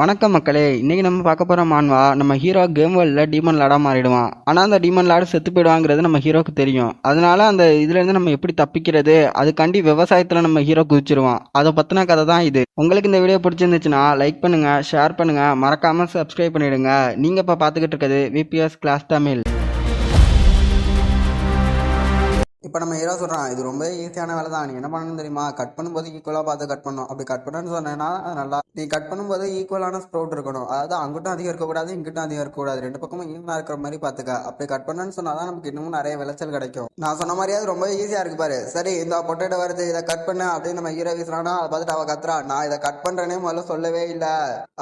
வணக்கம் மக்களே, இன்னைக்கு நம்ம பார்க்க போற மான்வா நம்ம ஹீரோ கேம் வேர்ல்டில் டீமன் லாடா மாறிடுவான். ஆனால் அந்த டீமன் லாடு செத்து போயிடுவாங்கிறது நம்ம ஹீரோக்கு தெரியும். அதனால அந்த இதுலேருந்து நம்ம எப்படி தப்பிக்கிறது, அதுக்காண்டி விவசாயத்தில் நம்ம ஹீரோ குதிச்சிருவான். அதை பற்றின கதை தான் இது. உங்களுக்கு இந்த வீடியோ பிடிச்சிருந்துச்சுன்னா லைக் பண்ணுங்க, ஷேர் பண்ணுங்க, மறக்காம சப்ஸ்கிரைப் பண்ணிடுங்க. நீங்க இப்போ பார்த்துக்கிட்டு இருக்கிறது விபிஎஸ் கிளாஸ் தமிழ். இப்போ நம்ம ஹீரோ சொல்கிறான், இது ரொம்ப ஈஸியான வேலை தான். நீ என்ன பண்ணணும்னு தெரியுமா? கட் பண்ணும்போது ஈக்குவலாக பார்த்து கட் பண்ணணும். அப்படி கட் பண்ணணும்னு சொன்னேன்னா நல்லா. நீ கட் பண்ணும்போது ஈக்குவலான ஸ்ப்ரவுட் இருக்கணும். அதாவது அங்கிட்டும் அதிகம் இருக்கக்கூடாது, இங்கிட்டும் அதிகம் இருக்கக்கூடாது. ரெண்டு பக்கமும் ஈவனாக இருக்கிற மாதிரி பார்த்துக்க. அப்படி கட் பண்ணணும்னு சொன்னால் தான் நமக்கு இன்னமும் நிறைய விளைச்சல் கிடைக்கும். நான் சொன்ன மாதிரியாவது ரொம்ப ஈஸியாக இருக்கு பாரு. சரி, இந்த பொட்டேட்டோ வருது, இதை கட் பண்ண அப்படின்னு நம்ம ஹீரோ வீசுறானா. அதை பார்த்துட்டு அவள் கத்துறா, நான் இதை கட் பண்ணுறேனே முதல்ல சொல்லவே இல்லை.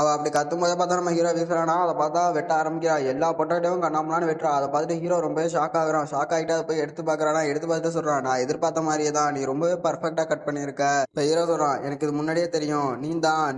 அவள் அப்படி கத்தும் போதே பார்த்தா நம்ம ஹீரோ வீசுறானா. அதை பார்த்தா வெட்ட ஆரம்பிக்கிறா. எல்லா பொட்டேட்டோவும் கண்ணாமலான்னு வெட்டுறா. அதை பார்த்துட்டு ஹீரோ ரொம்பவே ஷாக் ஆகுறான். ஷாக் ஆகிட்டு அதை போய் எடுத்து பார்க்குறானா. எடுத்து பார்த்துட்டு சொல்கிறான், நான் எதிர்பார்த்த மாதிரியே தான், நீ ரொம்பவே பர்ஃபெக்டா கட் பண்ணியிருக்க. இப்போ ஹீரோ சொல்றான், எனக்கு இது முன்னாடியே தெரியும்.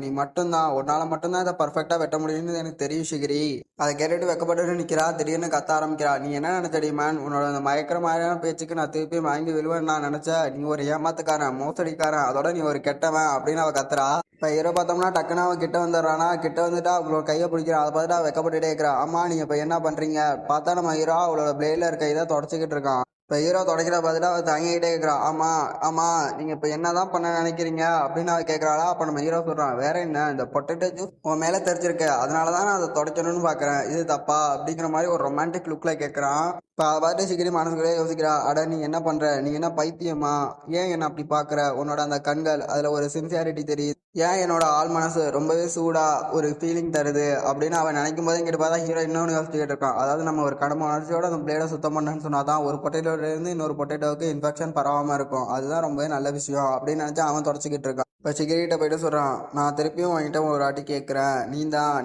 நீ மட்டும்தான், உன்னால மட்டும்தான் இதை பர்ஃபெக்டா வெட்ட முடியும்னு எனக்கு தெரியும் சிகிரி. அதை கேட்டுட்டு வெக்கப்பட்டு நிக்கிறா. திடீர்னு கத்த ஆரம்பிக்கிறா, நீ என்ன நினைச்சடி மேன்? உன்னோட அந்த மயக்கிற மாதிரியான பேச்சுக்கு நான் திருப்பி வாங்கி விழுவேன் நான் நினைச்சேன். நீ ஒரு ஏமாத்துக்காரன், மோசடிக்காரன், அதோட நீ ஒரு கெட்டவன் அப்படின்னு அவ கத்துறா. இப்போ ஹீரோ பார்த்தோம்னா டக்குன்னு அவன் கிட்ட வந்துடுறானா. கிட்ட வந்துட்டா அவங்களோட கையை பிடிக்கிறான். அதை பார்த்துட்டு வெக்கப்பட்டுட்டே இருக்கிறா. அம்மா நீங்க இப்போ என்ன பண்றீங்க? பார்த்தா நம்ம ஹீரோ அவளோட பிளேட்ல இருக்க இதை தொடச்சிக்கிட்டு இருக்கான். இப்போ ஹீரோ தொடக்கிற பார்த்துட்டு அவள் தங்கிக்கிட்டே கேட்குறா, ஆமாம் நீங்கள் இப்போ என்ன தான் பண்ண நினைக்கிறீங்க அப்படின்னு அவள் கேட்குறாளா. அப்போ நம்ம ஹீரோ சொல்கிறான், வேற என்ன, இந்த பொட்டேட்டோ ஜூஸ் உன் மேலே தெரிச்சிருக்க, அதனால தான் நான் அதை தொடக்கணும்னு பார்க்குறேன், இது தப்பா அப்படிங்கிற மாதிரி ஒரு ரொமான்டிக் லுக்கில் கேட்குறான். இப்போ அதை பார்த்து சிக்கிரி மனசுக்குள்ளே யோசிக்கிறா, அட நீ என்ன பண்ணுற, நீ என்ன பைத்தியமா? ஏன் என்ன அப்படி பார்க்குற? உன்னோட அந்த கண்கள் அதில் ஒரு சின்சியாரிட்டி தெரியுது. ஏன் என்னோட ஆள் மனசு ரொம்பவே சூடா ஒரு ஃபீலிங் தருது அப்படின்னு அவன் நினைக்கும் போது இங்கிட்டு பார்த்தா ஹீரோ இன்னொன்று யோசிச்சுக்கிட்டு இருக்கான். அதாவது நம்ம ஒரு கடமை உணர்ச்சியோட அந்த பிளேடை சுத்தம் பண்ணேன்னு சொன்னா தான் ஒரு பொட்டேட்டோலேருந்து இன்னொரு பொட்டேட்டோவுக்கு இன்ஃபெக்ஷன் பரவாமல் இருக்கும். அதுதான் ரொம்பவே நல்ல விஷயம் அப்படின்னு நினச்சா அவன் தொடச்சிக்கிட்டு இருக்கான். இப்போ சிகிரிகிட்ட போயிட்டு சொல்கிறான், நான் திருப்பியும் உங்ககிட்ட ஒரு வாட்டி கேட்குறேன்,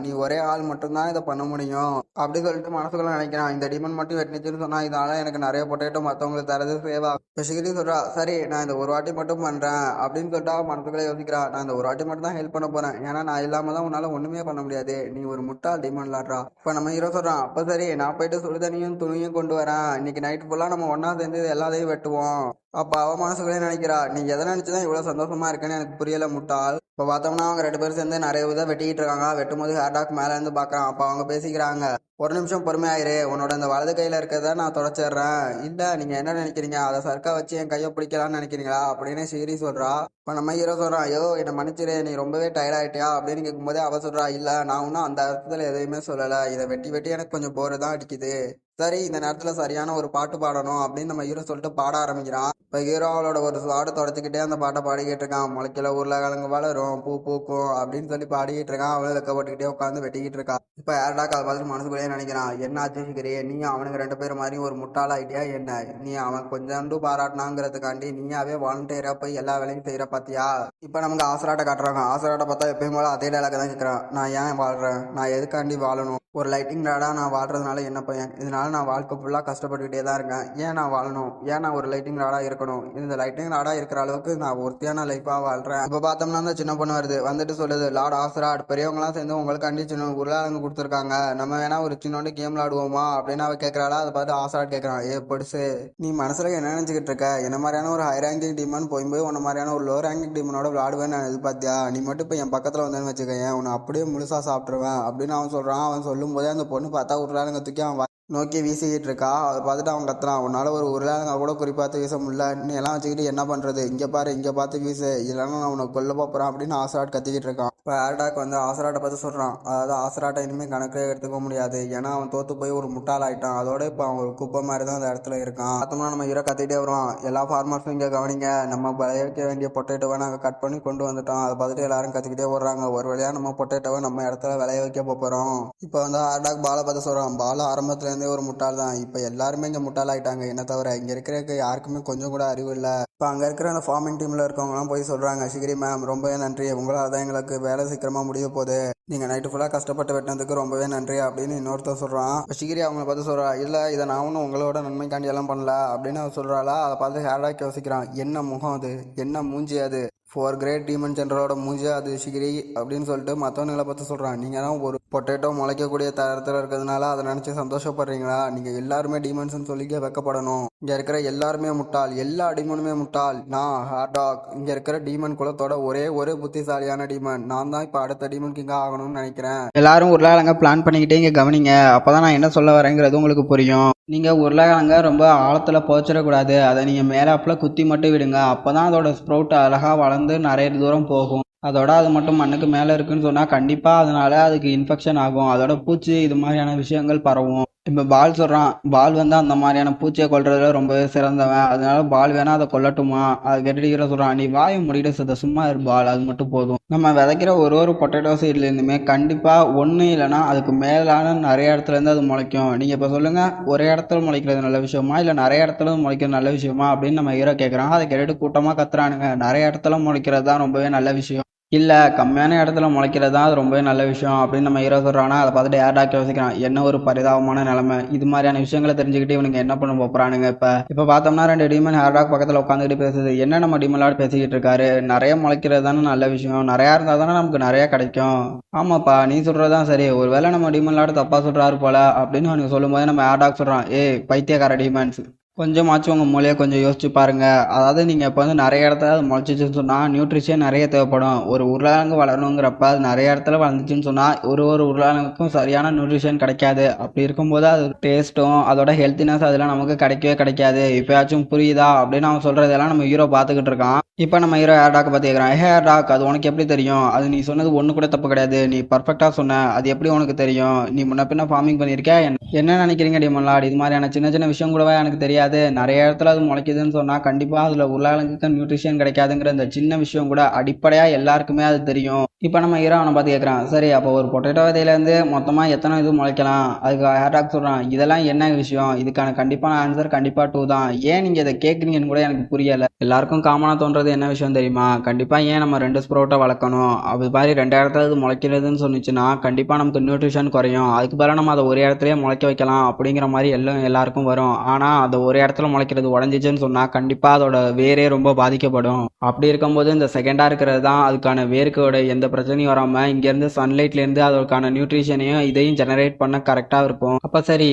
நீ ஒரே ஆள் மட்டும்தான் இதை பண்ண முடியும் அப்படி சொல்லிட்டு மனசுக்குள்ள நினைக்கிறான். இந்த டிமன் மட்டும் வெட்டிச்சுன்னு சொன்னால் இதனால எனக்கு நிறைய பொட்டேட்டோ மற்றவங்களுக்கு தரது சேவா. இப்போ சிகிரி சொல்கிறா, சரி நான் இந்த ஒரு வாட்டி மட்டும் பண்ணுறேன் அப்படின்னு சொல்லிட்டு அவன் மனசுக்குள்ளே யோசிக்கிறா, நான் இந்த ஒரு வாட்டி மட்டும் தான் ஹெல்ப் பண்ண போகிறேன், ஏன்னா நான் இல்லாமல் தான் உன்னால் ஒன்றுமே பண்ண முடியாது, நீ ஒரு முட்டாள் டிமன் லாட்ரா. இப்போ நம்ம ஹீரோ சொல்கிறான், அப்போ சரி நான் போயிட்டு சுடுதண்ணியும் துணியும் கொண்டு வரேன், இன்னைக்கு நைட்டு ஃபுல்லாக நம்ம ஒன்றா சேர்ந்து எல்லாத்தையும் வெட்டுவோம். அப்போ அவன் மனசுக்குள்ளே நினைக்கிறா, நீ எதை நினச்சிதான் இவ்வளோ சந்தோஷமா இருக்கேன்னு எனக்கு புரியலை முட்டாள். இப்போ பார்த்தோம்னா அவங்க ரெண்டு பேரும் சேர்ந்து நிறைய இதை வெட்டிக்கிட்டு இருக்காங்க. வெட்டும் போது ஹேர்டாக் மேலே இருந்து பார்க்குறான். அப்போ அவங்க பேசிக்கிறாங்க, ஒரு நிமிஷம் பொறுமையாயிரு, உன்னோட அந்த வலது கையில் இருக்கிறத நான் தொடச்சிடுறேன். இல்லை நீங்கள் என்ன நினைக்கிறீங்க, அதை சர்க்கா வச்சு என் கையை பிடிக்கலான்னு நினைக்கிறீங்களா அப்படின்னு சீரி சொல்கிறா. இப்போ நம்ம ஹீரோ சொல்கிறான், ஐயோ என்னை மன்னிச்சிரு, நீ ரொம்பவே டயர்ட் ஆகிட்டியா அப்படின்னு கேட்கும்போதே அவள் சொல்கிறா, இல்லை நான் ஒன்றும் அந்த அர்த்தத்தில் எதையுமே சொல்லலை, இதை வெட்டி வெட்டி எனக்கு கொஞ்சம் போர் தான் அடிக்குது. சரி இந்த நேரத்தில் சரியான ஒரு பாட்டு பாடணும் அப்படின்னு நம்ம ஹீரோ சொல்லிட்டு பாட ஆரம்பிக்கிறான். இப்போ ஹீரோ அவளோட ஒரு ஸ்வாடு தொடச்சிக்கிட்டே அந்த பாட்டை பாடிக்கிட்டு இருக்கான். முளைக்கில உருளைக்கிழங்கு வளரும், பூ பூக்கும் அப்படின்னு சொல்லி பாடிக்கிட்டு இருக்கான். அவளை வெக்கப்பட்டுக்கிட்டே உட்காந்து வெட்டிக்கிட்டு இருக்கா. இப்போ ஏர்டாக் அதை பார்த்துட்டு மனசுக்குள்ளேயே நினைக்கிறான், என்ன ஆச்சுக்கிறே, நீ அவனுக்கு ரெண்டு பேர் மாதிரி ஒரு முட்டாளாயிட்டியா என்ன? நீ அவன் கொஞ்சோண்டு பாராட்டினாங்கிறதுக்காண்டி நீயாவே வாலண்டியராக போய் எல்லா வேலையும் செய்கிற பார்த்தியா? இப்போ நமக்கு ஆசராட்டை காட்டுறாங்க. ஆசராட்டை பார்த்தா எப்பயும் போல அதே டைலாக தான் கேட்குறான், நான் ஏன் வாழ்கிறேன், நான் எதுக்காண்டி வாழணும், ஒரு லைட்டிங் ராடாக நான் வாழ்கிறதுனால என்ன பையன், இதனால நான் வாழ்க்கை ஃபுல்லாக கஷ்டப்பட்டுக்கிட்டே தான் இருக்கேன், ஏன் நான் வாழணும், ஏன் நான் ஒரு லைட்டிங் ராடாக இருக்கணும், இந்த லைட்டிங் ராடாக இருக்கிற அளவுக்கு நான் ஒருத்தியான லைஃபாக வாழ்கிறேன். இப்போ பார்த்தோம்னா அந்த சின்ன பொண்ணு வருது, வந்துட்டு சொல்லுது, லார்ட் ஆசராட் பெரியவங்களாம் சேர்ந்து உங்களுக்காண்டி சின்ன உருளாங்க கொடுத்துருக்காங்க, நம்ம வேணா ஒரு சின்னோண்டு கேம் விளாடுவோமா அப்படின்னு அவள் கேட்குறாளா. அதை பார்த்து ஆசராட் கேட்குறான், ஏ பொடுசு நீ மனசில் என்ன நினச்சிக்கிட்டு இருக்க, என்ன மாதிரியான ஒரு ஹை ரேங்கிங் டீமன் போய் உன்ன மாதிரியான ஒரு லோ ரேங்கிங் டீமனோட விளாடுவேன்னு நான் எதிர்பார்த்தியா? நீ மட்டும் இப்போ என் பக்கத்தில் வந்தேன்னு வச்சுக்கேன், உன்னை அப்படியே முழுசாக சாப்பிட்ருவேன் அப்படின்னு அவன் சொல்கிறான். அவன் சொல்லும் போதே அந்த பொண்ணு பார்த்தா உருளாங்க தூக்கி அவன் நோக்கி வீசிக்கிட்டு இருக்கா. அதை பார்த்துட்டு அவன் கத்துறான், உன்னால் ஒரு உருளாங்க கூட குறிப்பாத்து வீச முடியல, நீ எல்லாம் வச்சுக்கிட்டு என்ன பண்ணுறது, இங்கே பாரு இங்கே பார்த்து வீசு, இல்லைன்னா நான் உன்னை கொல்ல போகிறேன் அப்படின்னு ஆசராட் கத்திக்கிட்டு இருக்கான். இப்போ ஏர்டாக் வந்து ஆசராட்டை பார்த்து சொல்கிறான், அதாவது ஆசராட்டை இனிமேல் கணக்கில் எடுத்துக்க முடியாது, ஏன்னா அவன் தோற்று போய் ஒரு முட்டாள் ஆகிட்டான், அதோட இப்போ அவன் ஒரு குப்பை மாதிரி தான் அந்த இடத்துல இருக்கான். பார்த்தோம்னா நம்ம ஹீரோ கத்திக்கிட்டே வருவான், எல்லா ஃபார்மர்ஸும் இங்கே கவனிங்க, நம்ம விளைவிக்க வேண்டிய பொட்டேட்டோவை நாங்கள் கட் பண்ணி கொண்டு வந்துட்டோம். அதை பார்த்துட்டு எல்லாரும் கத்திக்கிட்டே வர்றாங்க. ஒரு வழியாக நம்ம பொட்டேட்டோவை நம்ம இடத்துல விளைய வைக்க போகிறோம். இப்போ வந்து ஏர்டாக் பாலை பார்த்து சொல்கிறான், பால் ஆரம்பத்தில் ஒரு முட்டாள் தான், இப்போ எல்லாருமே இங்கே முட்டாள் ஆகிட்டாங்க, என்ன தவிர இங்கே இருக்கிற யாருக்குமே கொஞ்சம் கூட அறிவு இல்லை. இப்போ அங்கே இருக்கிற அந்த ஃபார்மிங் டீமில் இருக்கவங்களாம் போய் சொல்கிறாங்க, சிகிரி மேம் ரொம்பவே நன்றி, உங்களால் தான் எங்களுக்கு வேலை சீக்கிரமாக முடிய போகுது, நீங்கள் நைட்டு ஃபுல்லாக கஷ்டப்பட்டு வெட்டினதுக்கு ரொம்பவே நன்றி அப்படின்னு இன்னொருத்தர் சொல்கிறான். இப்போ சிகிரி அவங்கள பார்த்து சொல்கிறா, இல்லை இதை நான் ஒன்றும் உங்களோட நன்மைக்காண்டி எல்லாம் பண்ணல அப்படின்னு அவர் சொல்கிறாளா. அதை பார்த்து ஹேர்டாக் யோசிக்கிறான், என்ன முகம் அது, என்ன மூஞ்சி அது, 4 கிரேட் டீமன் ஜெனரலோட மூஞ்சி அது சிகிரி அப்படின்னு சொல்லிட்டு மற்றவங்களை பார்த்து சொல்கிறான், நீங்கள் தான் ஒரு பொட்டேட்டோ முளைக்கக்கூடிய தரத்தில் இருக்கிறதுனால அதை நினச்சி சந்தோஷப்படுறீங்களா? நீங்கள் எல்லாருமே டீமன்ஸ்னு சொல்லிக்க வைக்கப்படணும். இங்கே இருக்கிற எல்லாருமே முட்டாள், எல்லா டீமனுமே முட்டாள். நான் ஹார்டாக், இங்கே இருக்கிற டீமன் குலத்தோட ஒரே ஒரு புத்திசாலியான டீமன். நான் தான் இப்போ அடுத்த டீமன் கிங்காக ஆகணும்னு நினைக்கிறேன். எல்லாரும் உருளைக்கிழங்க பிளான் பண்ணிக்கிட்டே இங்கே கவனிங்க. அப்போ தான் நான் என்ன சொல்ல வரேங்கிறது உங்களுக்கு புரியும். நீங்கள் உருளைக்கிழங்க ரொம்ப ஆழத்தில் போச்சிடக்கூடாது. அதை நீங்கள் மேலே அப்பல குத்தி மட்டும் விடுங்க. அப்போ தான் அதோட ஸ்ப்ரவுட் அழகாக வளர்ந்து நிறைய தூரம் போகும். அதோட அது மட்டும் மண்ணுக்கு மேலே இருக்குன்னு சொன்னால் கண்டிப்பாக அதனால அதுக்கு இன்ஃபெக்ஷன் ஆகும். அதோட பூச்சி இது மாதிரியான விஷயங்கள் பரவும். இப்போ பால் சொல்கிறான், பால் வந்து அந்த மாதிரியான பூச்சியை கொல்றதுல ரொம்பவே சிறந்தவன். அதனால பால் வேணா அதை கொல்லட்டுமா? அதை கேட்டுட்டு சொல்கிறான், நீ வாயை மூடிட்டு சும்மா இரு பால், அது மட்டும் போதும். நம்ம விதைக்கிற ஒரு பொட்டேட்டோ சீட்லேருந்துமே கண்டிப்பாக ஒன்று இல்லைன்னா அதுக்கு மேலான நிறைய இடத்துலேருந்து அது முளைக்கும். நீங்கள் இப்போ சொல்லுங்கள், ஒரே இடத்துல முளைக்கிறது நல்ல விஷயமா இல்லை நிறைய இடத்துல முளைக்கிறது நல்ல விஷயமா அப்படின்னு நம்ம ஹீரோ கேட்குறான். அதை கேட்டுட்டு கூட்டமாக கத்துறானுங்க, நிறைய இடத்துல முளைக்கிறது தான் ரொம்பவே நல்ல விஷயம், இல்லை கம்மியான இடத்துல முளைக்கிறது தான் அது ரொம்பவே நல்ல விஷயம் அப்படின்னு நம்ம ஹீரோ சொல்கிறானா. அதை பார்த்துட்டு ஏர்டாக் யோசிக்கிறான், என்ன ஒரு பரிதாபமான நிலைமை. இது மாதிரியான விஷயங்களை தெரிஞ்சுக்கிட்டு இவனுங்க என்ன பண்ண போகிறானுங்க. இப்போ பார்த்தோம்னா 2 டீமன் ஏர்டாக் பக்கத்தில் உட்காந்துக்கிட்டு பேசுது. என்ன நம்ம டீமனோட பேசிக்கிட்டு இருக்காரு, நிறைய முளைக்கிறது தானே நல்ல விஷயம், நிறையா இருந்தால் தானே நமக்கு நிறையா கிடைக்கும். ஆமாப்பா, நீ சொல்கிறதான் சரி, ஒருவேளை நம்ம டீமனோட தப்பாக சொல்கிறாரு போல அப்படின்னு அவனுக்கு சொல்லும்போது நம்ம ஏர்டாக் சொல்கிறான், பைத்தியக்கார டீமன்ஸ், கொஞ்சமாச்சும் உங்கள் மூலையை கொஞ்சம் யோசிச்சு பாருங்கள். அதாவது நீங்கள் இப்போ வந்து நிறைய இடத்துல அது முளைச்சிச்சுன்னு சொன்னால் நியூட்ரிஷன் நிறைய தேவைப்படும். ஒரு உருளைக்கிழங்கு வளரணுங்கிறப்ப அது நிறைய இடத்துல வளர்ந்துச்சுன்னு சொன்னால் ஒரு உருளைக்கிழங்குக்கும் சரியான நியூட்ரிஷன் கிடைக்காது. அப்படி இருக்கும்போது அது டேஸ்ட்டும் அதோட ஹெல்த்தினஸ் அதெல்லாம் நமக்கு கிடைக்கவே கிடைக்காது. இப்போயாச்சும் புரியுதா அப்படின்னு அவன் சொல்கிறதெல்லாம் நம்ம ஹீரோ பார்த்துக்கிட்டு இருக்கான். இப்போ நம்ம ஹீரோ ஏர்டாக்கை பார்த்து கேட்குறான், ஏர்டாக், அது உனக்கு எப்படி தெரியும்? அது நீ சொன்னது ஒன்று கூட தப்பு கிடையாது, நீ பர்ஃபெக்டாக சொன்ன, அது எப்படி உனக்கு தெரியும்? நீ முன்ன பின்ன ஃபார்மிங் பண்ணியிருக்கே, என்ன நினைக்கிறீங்க டீமன்லார்ட்? இது மாதிரியான சின்ன சின்ன விஷயம் கூடவா எனக்கு தெரியாது? நிறைய இடத்துல அது முளைக்குதுன்னு சொன்னால் கண்டிப்பாக அதில் உருளைக்கிழங்குக்கு நியூட்ரிஷன் கிடைக்காதுங்கிற இந்த சின்ன விஷயம் கூட அடிப்படையாக எல்லாருக்குமே அது தெரியும். இப்போ நம்ம ஹீரோ அவனை பார்த்து கேட்குறான், சரி அப்போ ஒரு பொட்டேட்டோ விதையிலேருந்து மொத்தமாக எத்தனை இது முளைக்கலாம்? அதுக்கு ஏர்டாக் சொல்கிறான், இதெல்லாம் என்ன விஷயம், இதுக்கான கண்டிப்பான ஆன்சர் கண்டிப்பாக 2 தான். ஏன் நீங்கள் இதை கேட்குறீங்கன்னு கூட எனக்கு புரியலை. எல்லாருக்கும் காமனாக தோன்றது என்ன விஷயம் தெரியுமா? கண்டிப்பாக ஏன் நம்ம 2 ஸ்ப்ரௌட்டை வளர்க்கணும்? அது மாதிரி 2 இடத்துல இது முளைக்கிறதுன்னு சொன்னிச்சுன்னா கண்டிப்பாக நமக்கு நியூட்ரிஷன் குறையும். அதுக்கு பதிலாக நம்ம அதை ஒரு இடத்துலேயே முளைக்க வைக்கலாம் அப்படிங்கிற மாதிரி எல்லாருக்கும் வரும். ஆனால் அதை ஒரு இடத்துல முளைக்கிறது உடஞ்சிச்சுன்னு சொன்னால் கண்டிப்பாக அதோட வேரே ரொம்ப பாதிக்கப்படும். அப்படி இருக்கும்போது இந்த செகண்டாக இருக்கிறது தான் அதுக்கான வேர்க்கோட எந்த பிரச்சனையும் வராமல் இங்கேருந்து சன்லைட்லேருந்து அதற்கான நியூட்ரிஷனையும் இதையும் ஜெனரேட் பண்ண கரெக்டாக இருக்கும். அப்போ சரி,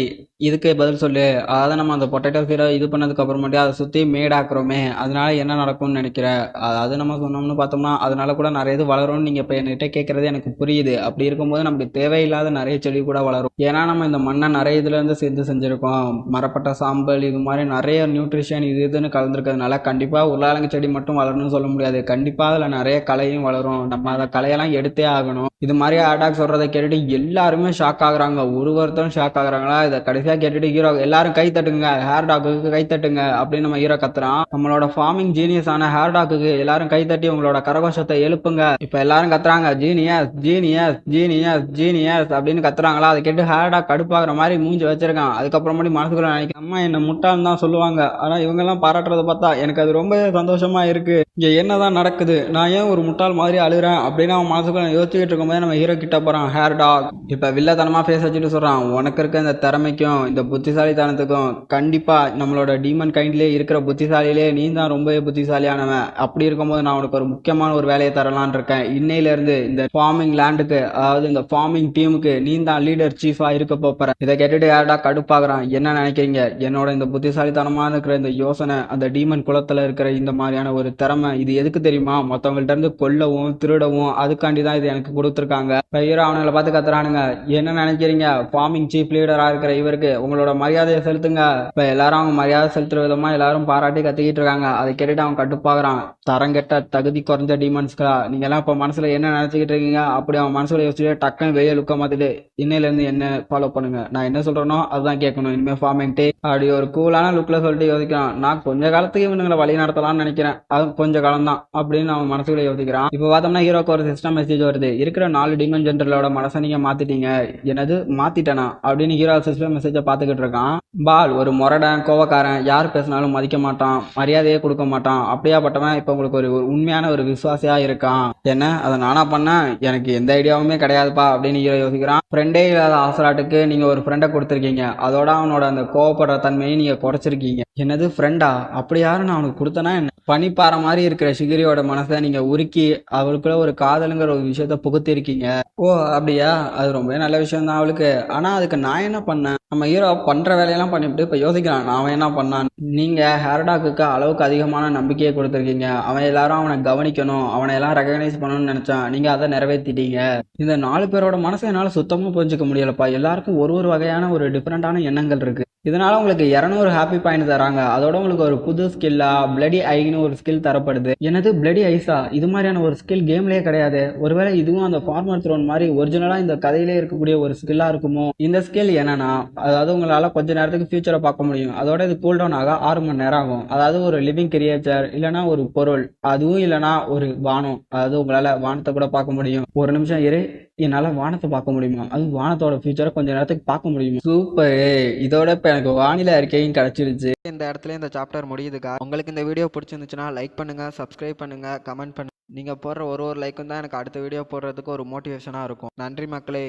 இதுக்கு பதில் சொல்லு. அதாவது நம்ம அந்த பொட்டேட்டோ சீடை இது பண்ணதுக்கு அப்புறமேட்டு அதை சுற்றி மேடாக்குறோமே, அதனால என்ன நடக்கும்னு நினைக்கிற? அதாவது நம்ம சொன்னோம்னு பார்த்தோம்னா அதனால கூட நிறைய இது வளரும்னு நீங்கள் இப்போ என்கிட்ட கேட்குறது எனக்கு புரியுது. அப்படி இருக்கும்போது நமக்கு தேவையில்லாத நிறைய செடி கூட வளரும். ஏன்னா நம்ம இந்த மண்ணை நிறைய இதுலேருந்து சேர்ந்து செஞ்சுருக்கோம். மரப்பட்ட சாம்பல் இது மாதிரி நிறைய நியூட்ரிஷன் இதுன்னு கலந்துருக்கிறதுனால கண்டிப்பாக உருளைக்கிழங்கு செடி மட்டும் வளரணும்னு சொல்ல முடியாது. கண்டிப்பாக அதில் நிறைய களையும் வளரும். நம்ம அதை களையெல்லாம் எடுத்தே ஆகணும். இது மாதிரி ஏர்டாக் சொல்கிறத கேட்டுட்டு எல்லாருமே ஷாக் ஆகுறாங்க. ஒருத்தரும் ஷாக் ஆகுறாங்களா? இதை கடைசியாக கேட்டுட்டு ஹீரோ, எல்லாரும் கை தட்டுங்க, ஏர்டாக்கு கை தட்டுங்க அப்படின்னு நம்ம ஹீரோ கத்துறான். நம்மளோட ஃபார்மிங் ஜீனியஸ் ஆன ஏர்டாக்கு எல்லாரும் கை தட்டி உங்களோட கரகோஷத்தை எழுப்புங்க. இப்போ எல்லாரும் கத்துறாங்க, ஜீனியஸ் ஜீனியஸ் ஜீனியஸ் ஜீனியஸ் அப்படின்னு கத்துறாங்களா? அதை கேட்டு ஏர்டாக் கடுப்பாகிற மாதிரி மூஞ்சி வச்சிருக்கான். அதுக்கப்புறமேட்டு மனசுக்குள்ள நினைக்கிறேன், அம்மா என்ன முட்டாள்னு தான் சொல்லுவாங்க, ஆனால் இவங்கெல்லாம் பாராட்டுறதை பார்த்தா எனக்கு அது ரொம்ப சந்தோஷமா இருக்கு. இங்கே என்னதான் நடக்குது, நான் ஏன் ஒரு முட்டாள் மாதிரி அழுகிறேன் அப்படின்னு அவன் மனசுக்குள்ள யோசிச்சுட்டு இருக்கும்போது நம்ம ஹீரோ கிட்ட போறான் ஏர்டாக். இப்போ வில்லத்தனமா ஃபேஸ் வச்சுட்டு சொல்றான், உனக்கு இருக்க இந்த திறமைக்கும் இந்த புத்திசாலித்தனத்துக்கும் கண்டிப்பா நம்மளோட டீமன் கைண்ட்லேயே இருக்கிற புத்திசாலியிலே நீ தான் ரொம்பவே புத்திசாலியானவன். அப்படி இருக்கும்போது நான் உனக்கு ஒரு முக்கியமான ஒரு வேலையை தரலான் இருக்கேன். இன்னையிலேருந்து இந்த ஃபார்மிங் லேண்டுக்கு, அதாவது இந்த ஃபார்மிங் டீமுக்கு நீ தான் லீடர் சீஃபா இருக்க போற. இதை கேட்டுட்டு ஏர்டாக் கடுப்பாகிறான், என்ன நினைக்கிறீங்க? என்னோட இந்த புத்திசாலித்தனமா இருக்கிற இந்த யோசனை, அந்த டீமன் குலத்துல இருக்கிற இந்த மாதிரியான ஒரு திறமை, இது எதுக்கு தெரியுமா? மற்றவங்கள்ட்ட இருந்து கொல்லவும் திருடவும், அதுக்காண்டி தான் இது எனக்கு கொடுத்துருக்காங்க. ஹீரோ அவனுங்களை பார்த்து கத்துறானுங்க, என்ன நினைக்கிறீங்க? ஃபார்மிங் சீஃப் லீடரா இருக்கிற இவருக்கு உங்களோட மரியாதையை செலுத்துங்க. இப்ப எல்லாரும் அவங்க மரியாதை செலுத்துற விதமா எல்லாரும் பாராட்டி கத்திக்கிட்டு இருக்காங்க. அதை கேட்டுட்டு அவன் கட்டுப்பாகிறான், தரங்கெட்ட தகுதி குறைஞ்ச டீமன்ஸ்களா நீங்க எல்லாம் இப்ப மனசுல என்ன நினைச்சுக்கிட்டு இருக்கீங்க? அப்படி அவன் மனசுல யோசிச்சுட்டு டக்குன்னு வெளியே லுக்க மாத்திட்டு, இன்னையில இருந்து என்ன ஃபாலோ பண்ணுங்க, நான் என்ன சொல்றேனோ அதுதான் கேட்கணும், இனிமே ஃபார்மிங் டே அப்படி ஒரு கூலான லுக்ல சொல்லிட்டு யோசிக்கிறான். நான் கொஞ்ச காலத்துக்கு இவனுங்களை வழி நடத்தலாம்னு நினைக்கிறேன், அது கொஞ்ச காலம் தான் அப்படின்னு அவன் மனசுக்குள்ள யோசிக்கிறான். இப்போ பார்த்தோம்னா ஹீரோக்கு ஒரு சிஸ்டம் மெசேஜ் வருது, இருக்கிற 4 டீமன் ஜெனரலோட மனசை நீங்க மாத்திட்டீங்க. என்னது மாத்திட்டனா அப்படின்னு ஹீரோ சிஸ்டம் மெசேஜ் மெசேஜை பார்த்துக்கிட்டு இருக்கான். பால் ஒரு முரடன் கோவக்காரன், யார் பேசினாலும் மதிக்க மாட்டான், மரியாதையே கொடுக்க மாட்டான். அப்படியாப்பட்டவன் இப்போ உங்களுக்கு ஒரு உண்மையான ஒரு விசுவாசியா இருக்கான். என்ன அதை நானா பண்ணேன், எனக்கு எந்த ஐடியாவுமே கிடையாதுப்பா அப்படின்னு ஹீரோ யோசிக்கிறான். ஃப்ரெண்டே இல்லாத ஆசராட்டுக்கு நீங்க ஒரு ஃப்ரெண்டை கொடுத்துருக்கீங்க, அதோட அவனோட அந்த கோவப்படுற தன்மையை நீங்க குறைச்சிருக்கீங்க. என்னது ஃப்ரெண்டா? அப்படி யாரும் நான் அவனுக்கு கொடுத்தனா என்ன? பனிப்பாறை மாதிரி இருக்கிற சிகிரியோட மனசை நீங்க உருக்கி அவளுக்குள்ள ஒரு காதலுங்கிற ஒரு விஷயத்த புகுத்திருக்கீங்க. ஓ அப்படியா? அது ரொம்ப நல்ல விஷயம் தான் அவளுக்கு. ஆனா அதுக்கு நான் என்ன பண்ணேன்? நம்ம ஹீரோ பண்ற வேலையெல்லாம் பண்ணிவிட்டு இப்ப யோசிக்கிறான், நான் அவன் என்ன பண்ணான். நீங்க ஹேர்டாக்கு அளவுக்கு அதிகமான நம்பிக்கையை கொடுத்துருக்கீங்க. அவன் எல்லாரும் அவனை கவனிக்கணும், அவனை எல்லாம் ரெகனைஸ் பண்ணணும்னு நினைச்சான். நீங்க அதை நிறைவேற்றிட்டீங்க. இந்த 4 பேரோட மனசை என்னால சுத்தமா புரிஞ்சுக்க முடியலப்பா. எல்லாருக்கும் ஒரு ஒரு வகையான ஒரு டிஃப்ரெண்டான எண்ணங்கள் இருக்கு. இதனால உங்களுக்கு 200 ஹாப்பி பாயிண்ட் தராங்க. அதோட உங்களுக்கு ஒரு புது ஸ்கில்லா பிளடி ஐன்னு ஒரு ஸ்கில் தரப்படுது. என்னது பிளடி ஐஸா? இது மாதிரியான ஒரு ஸ்கில் கேம்லயே கிடையாது. ஒருவேளை இதுவும் அந்த ஃபார்மர் த்ரோன் மாதிரி ஒரிஜினலா இந்த கதையிலே இருக்கக்கூடிய ஒரு ஸ்கில்லா இருக்குமோ? இந்த ஸ்கில் என்னன்னா, அதாவது உங்களால கொஞ்ச நேரத்துக்கு ஃபியூச்சரை பார்க்க முடியும். அதோட இது கூல் டவுன் ஆக 6 மணி நேரம் ஆகும். அதாவது ஒரு லிவிங் கிரியேச்சர் இல்லைன்னா ஒரு பொருள், அதுவும் இல்லைன்னா ஒரு வானம், அதாவது உங்களால வானத்தை கூட பார்க்க முடியும். ஒரு நிமிஷம் இரு, என்னால வானத்தை பார்க்க முடியுமா? அது வானத்தோட ஃபியூச்சரை கொஞ்ச நேரத்துக்கு பார்க்க முடியுமா? சூப்பர். இதோட இப்ப எனக்கு வானிலை அறிக்கையும் கிடைச்சிருச்சு. இந்த இடத்துல இந்த சாப்டர் முடியுதுக்கா. உங்களுக்கு இந்த வீடியோ பிடிச்சிருந்துச்சுன்னா லைக் பண்ணுங்க, சப்ஸ்கிரைப் பண்ணுங்க, கமெண்ட் பண்ணுங்க. நீங்க போடுற ஒரு லைக்கும் தான் எனக்கு அடுத்த வீடியோ போடுறதுக்கு ஒரு மோட்டிவேஷனா இருக்கும். நன்றி மக்களே.